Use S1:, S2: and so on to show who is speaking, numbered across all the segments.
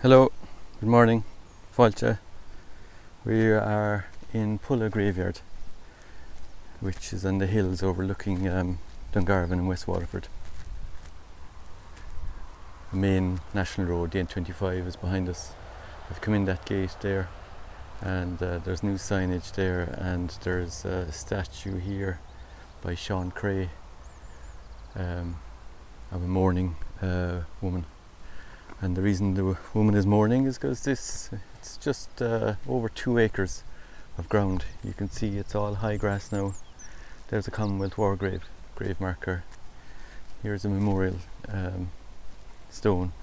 S1: Hello, good morning, Fáilte. We are in Pulla graveyard, which is on the hills overlooking Dungarvan and West Waterford. The main national road, the N25, is behind us. We've come in that gate there, and there's new signage there, and there's a statue here by Sean Cray of a mourning woman. And the reason the woman is mourning is because it's just over 2 acres of ground. You can see it's all high grass now. There's a Commonwealth War grave marker. Here's a memorial stone,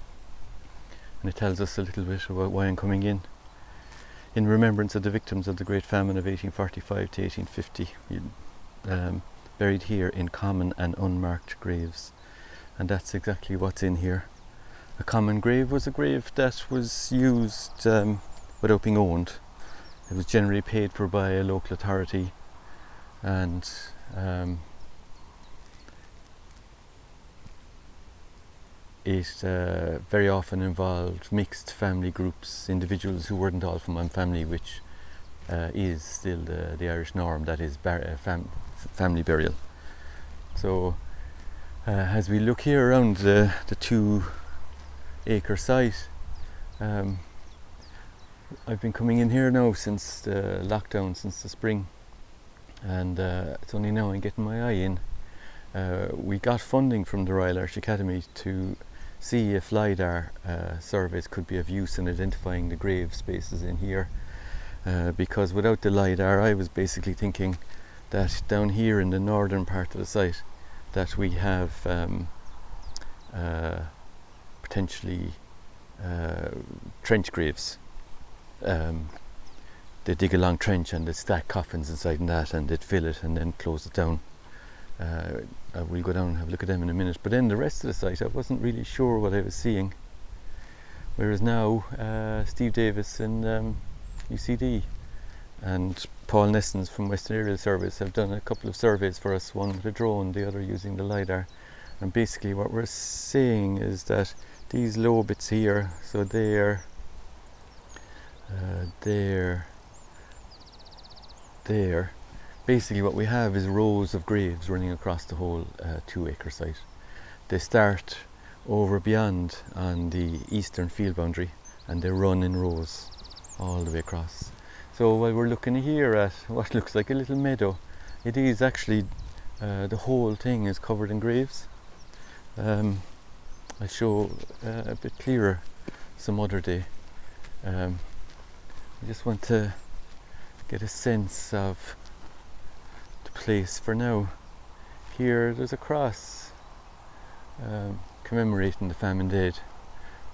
S1: and it tells us a little bit about why I'm coming in remembrance of the victims of the Great Famine of 1845 to 1850, buried here in common and unmarked graves. And that's exactly what's in here. A common grave was a grave that was used without being owned. It was generally paid for by a local authority, and it very often involved mixed family groups, individuals who weren't all from one family, which is still the Irish norm, that is family burial. So as we look here around the 2 acre site, I've been coming in here now since the lockdown, since the spring, and it's only now I'm getting my eye in. We got funding from the Royal Irish Academy to see if LIDAR surveys could be of use in identifying the grave spaces in here, because without the LIDAR I was basically thinking that down here in the northern part of the site that we have potentially trench graves. They dig a long trench and they stack coffins inside in that, and they'd fill it and then close it down. We'll go down and have a look at them in a minute, but then the rest of the site I wasn't really sure what I was seeing, whereas now Steve Davis in UCD and Paul Naessens from Western Aerial Service have done a couple of surveys for us, one with a drone, the other using the LIDAR. And basically what we're saying is that these low bits here, so there, basically what we have is rows of graves running across the whole 2 acre site. They start over beyond on the eastern field boundary, and they run in rows all the way across. So while we're looking here at what looks like a little meadow, it is actually the whole thing is covered in graves. I'll show a bit clearer some other day. I just want to get a sense of the place for now. Here there's a cross commemorating the famine dead.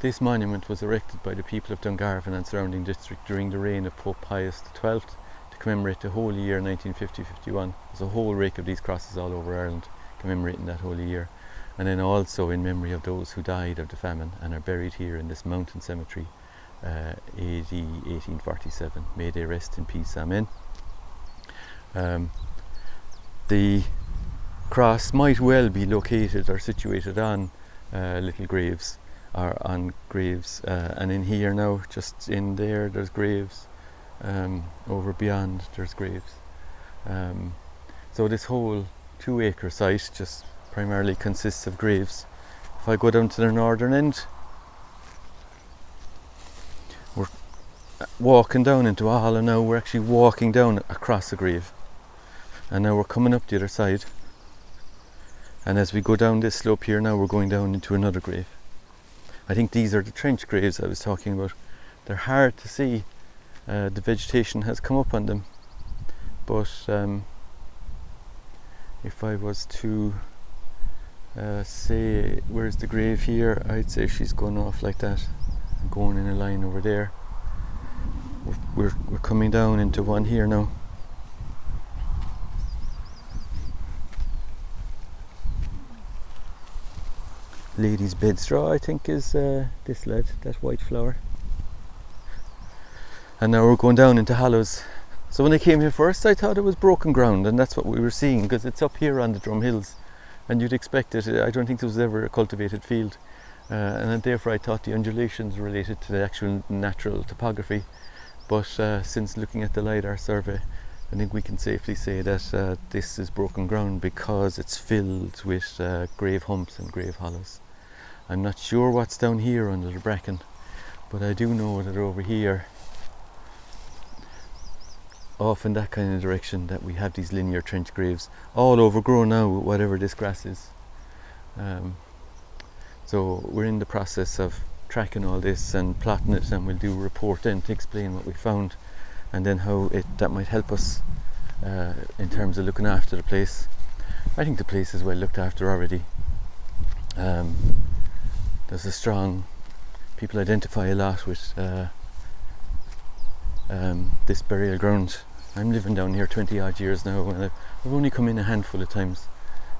S1: This monument was erected by the people of Dungarvan and surrounding district during the reign of Pope Pius XII to commemorate the holy year 1950-51. There's a whole rake of these crosses all over Ireland commemorating that holy year. And then also in memory of those who died of the famine and are buried here in this mountain cemetery, AD 1847. May they rest in peace, amen. The cross might well be located or situated on little graves, or on graves, and in here now, just in there's graves, over beyond there's graves. So this whole 2 acre site just primarily consists of graves. If I go down to the northern end, we're walking down into a hollow now. We're actually walking down across a grave, and now we're coming up the other side, and as we go down this slope here now, we're going down into another grave. I think these are the trench graves I was talking about. They're hard to see, the vegetation has come up on them, but if I was to say where's the grave here, I'd say she's going off like that and going in a line over there. We're coming down into one here now. Lady's bedstraw, I think, is this lad, that white flower. And now we're going down into hollows. So when I came here first I thought it was broken ground, and that's what we were seeing, because it's up here on the Drum Hills and you'd expect it. I don't think there was ever a cultivated field. and therefore I thought the undulations related to the actual natural topography. But since looking at the LIDAR survey, I think we can safely say that this is broken ground because it's filled with grave humps and grave hollows. I'm not sure what's down here under the bracken, but I do know that over here, off in that kind of direction, that we have these linear trench graves, all overgrown now with whatever this grass is. So we're in the process of tracking all this and plotting it, and we'll do a report then to explain what we found and then how that might help us in terms of looking after the place. I think the place is well looked after already. There's a strong, people identify a lot with this burial ground. I'm living down here 20 odd years now, and I've only come in a handful of times,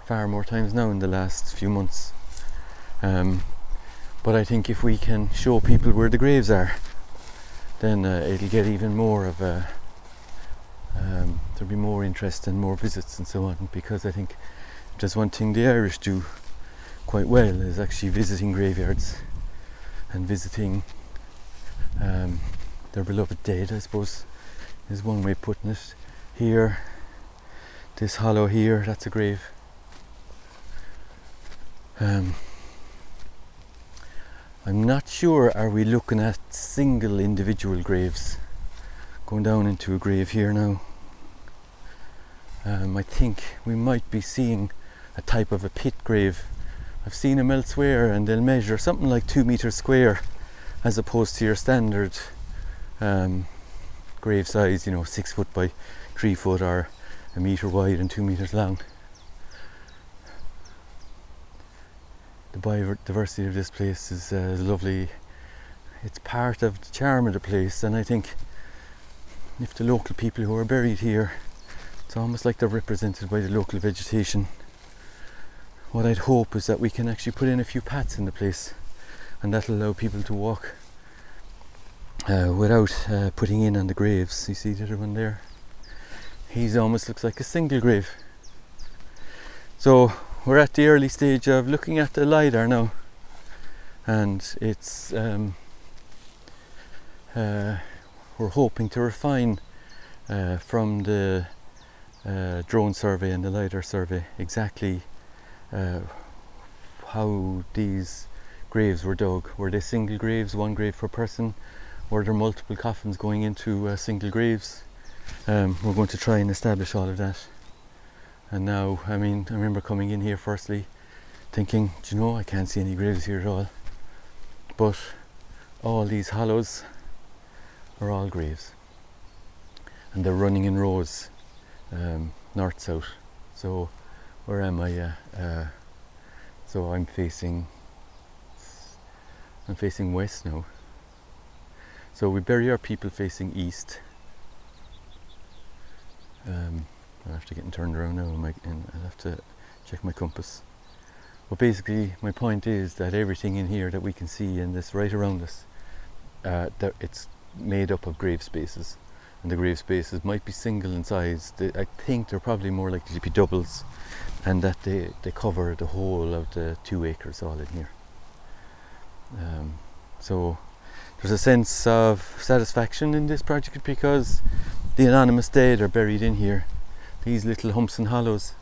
S1: far more times now in the last few months. But I think if we can show people where the graves are, then it'll get even more of a there'll be more interest and more visits and so on, because I think if there's one thing the Irish do quite well is actually visiting graveyards and visiting their beloved dead, I suppose, is one way of putting it. Here, this hollow here, that's a grave. I'm not sure, are we looking at single individual graves? Going down into a grave here now. I think we might be seeing a type of a pit grave. I've seen them elsewhere and they'll measure something like 2 meters square as opposed to your standard grave size, 6 foot by 3 foot or a meter wide and 2 meters long. The biodiversity of this place is lovely. It's part of the charm of the place, and I think if the local people who are buried here, it's almost like they're represented by the local vegetation. What I'd hope is that we can actually put in a few paths in the place, and that'll allow people to walk without putting in on the graves. You see the other one there? He's almost looks like a single grave. So we're at the early stage of looking at the LIDAR now, and it's we're hoping to refine from the drone survey and the LIDAR survey exactly how these graves were dug. Were they single graves, one grave per person? Were there multiple coffins going into single graves? We're going to try and establish all of that. And now, I remember coming in here firstly thinking, I can't see any graves here at all. But all these hollows are all graves. And they're running in rows, north-south. So where am I? So I'm facing west now. So we bury our people facing east. I'll have to get turned around now, and I'll have to check my compass. But basically, my point is that everything in here that we can see in this right around us, that it's made up of grave spaces, and the grave spaces might be single in size. I think they're probably more likely to be doubles, and that they cover the whole of the 2 acres all in here. So there's a sense of satisfaction in this project because the anonymous dead are buried in here. These little humps and hollows,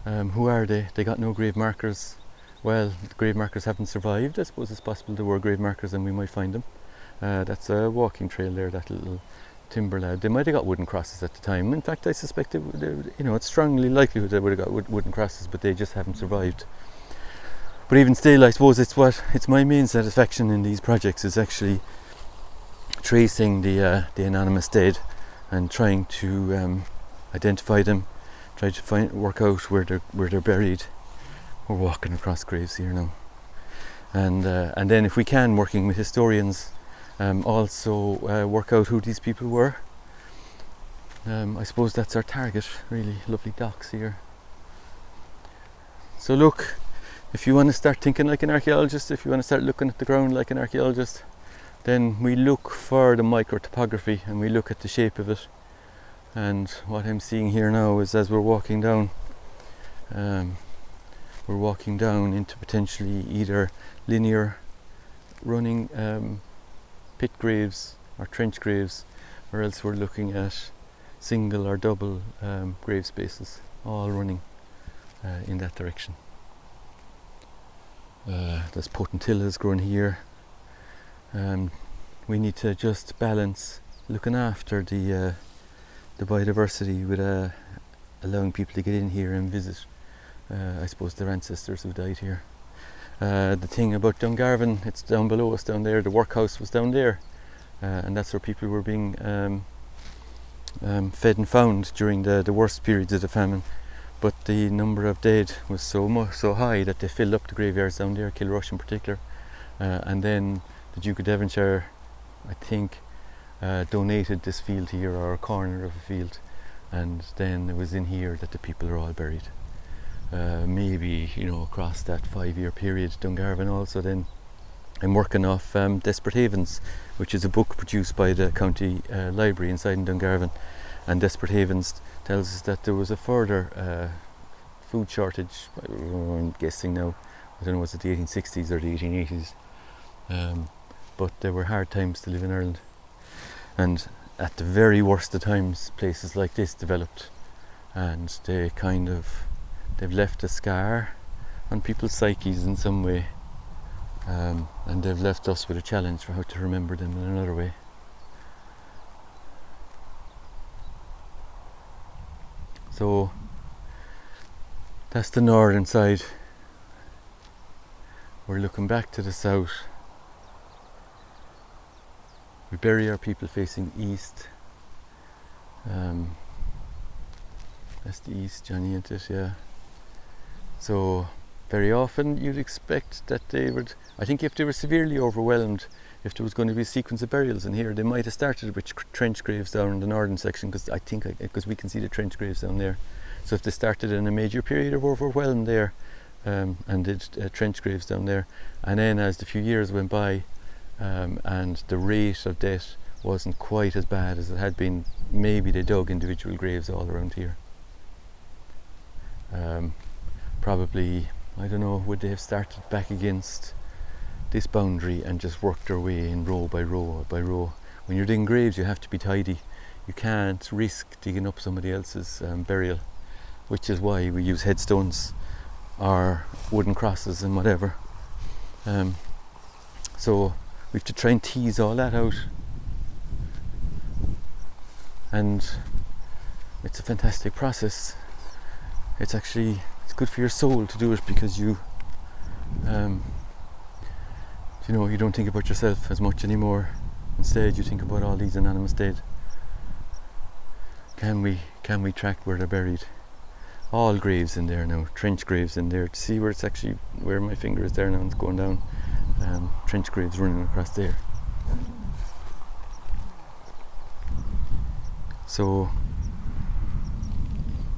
S1: who are they? They got no grave markers. Well, the grave markers haven't survived. I suppose it's possible there were grave markers and we might find them. That's a walking trail there, that little timber lad. They might have got wooden crosses at the time. In fact, I suspect it's strongly likely they would have got wooden crosses, but they just haven't survived. But even still, I suppose it's my main satisfaction in these projects is actually tracing the anonymous dead and trying to identify them, try to work out where they're buried. We're walking across graves here now, and then if we can, working with historians, also work out who these people were. I suppose that's our target. Really lovely docks here. So look, if you want to start thinking like an archaeologist, if you want to start looking at the ground like an archaeologist, then we look for the microtopography and we look at the shape of it. And what I'm seeing here now is, as we're walking down, we're walking down into potentially either linear running pit graves or trench graves, or else we're looking at single or double grave spaces, all running in that direction. There's potentillas growing here. We need to just balance looking after the biodiversity with allowing people to get in here and visit, I suppose, their ancestors who died here. The thing about Dungarvan, it's down below us down there. The workhouse was down there, and that's where people were being fed and found during the worst periods of the famine. But the number of dead was so high that they filled up the graveyards down there, Kilrush in particular. And then the Duke of Devonshire, I think, donated this field here, or a corner of a field, and then it was in here that the people are all buried. Maybe, across that 5-year period. Dungarvan also then. I'm working off Desperate Havens, which is a book produced by the county library inside in Dungarvan, and Desperate Havens tells us that there was a further food shortage. I'm guessing now, I don't know, was it the 1860s or the 1880s, but there were hard times to live in Ireland, and at the very worst of times places like this developed, and they've left a scar on people's psyches in some way, and they've left us with a challenge for how to remember them in another way. So that's the northern side. We're looking back to the south. We bury our people facing east. That's the east, Johnny, isn't it? Yeah. So very often you'd expect that they would, I think if they were severely overwhelmed, if there was going to be a sequence of burials in here, they might have started with trench graves down in the northern section, because we can see the trench graves down there. So if they started in a major period of overwhelm there, and did trench graves down there, and then as the few years went by, and the rate of death wasn't quite as bad as it had been, maybe they dug individual graves all around here. Probably, I don't know, would they have started back against this boundary and just worked their way in row by row by row. When you're digging graves, you have to be tidy. You can't risk digging up somebody else's burial, which is why we use headstones or wooden crosses and whatever. So we have to try and tease all that out, and it's a fantastic process. It's good for your soul to do it, because you don't think about yourself as much anymore. Instead you think about all these anonymous dead. Can we track where they're buried? All graves in there now, trench graves in there, to see where it's actually, where my finger is there now, and it's going down. Trench graves running across there. So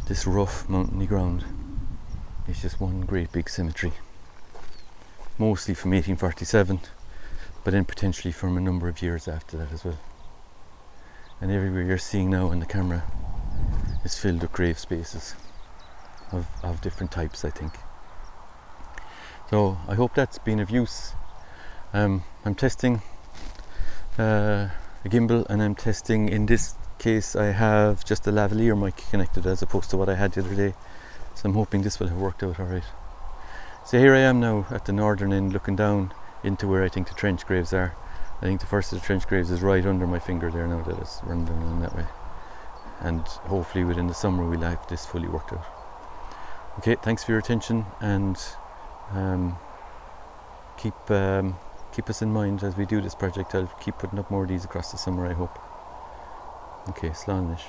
S1: this rough mountainy ground is just one great big cemetery, mostly from 1847, but then potentially from a number of years after that as well. And everywhere you're seeing now on the camera is filled with grave spaces of different types, I think. So I hope that's been of use. I'm testing a gimbal, and I'm testing, in this case I have just a lavalier mic connected as opposed to what I had the other day, so I'm hoping this will have worked out alright. So here I am now at the northern end, looking down into where I think the trench graves are. I think the first of the trench graves is right under my finger there now, that is run down in that way, and hopefully within the summer we'll have this fully worked out. Okay, thanks for your attention, and keep us in mind as we do this project. I'll keep putting up more of these across the summer, I hope. Okay, slán leis.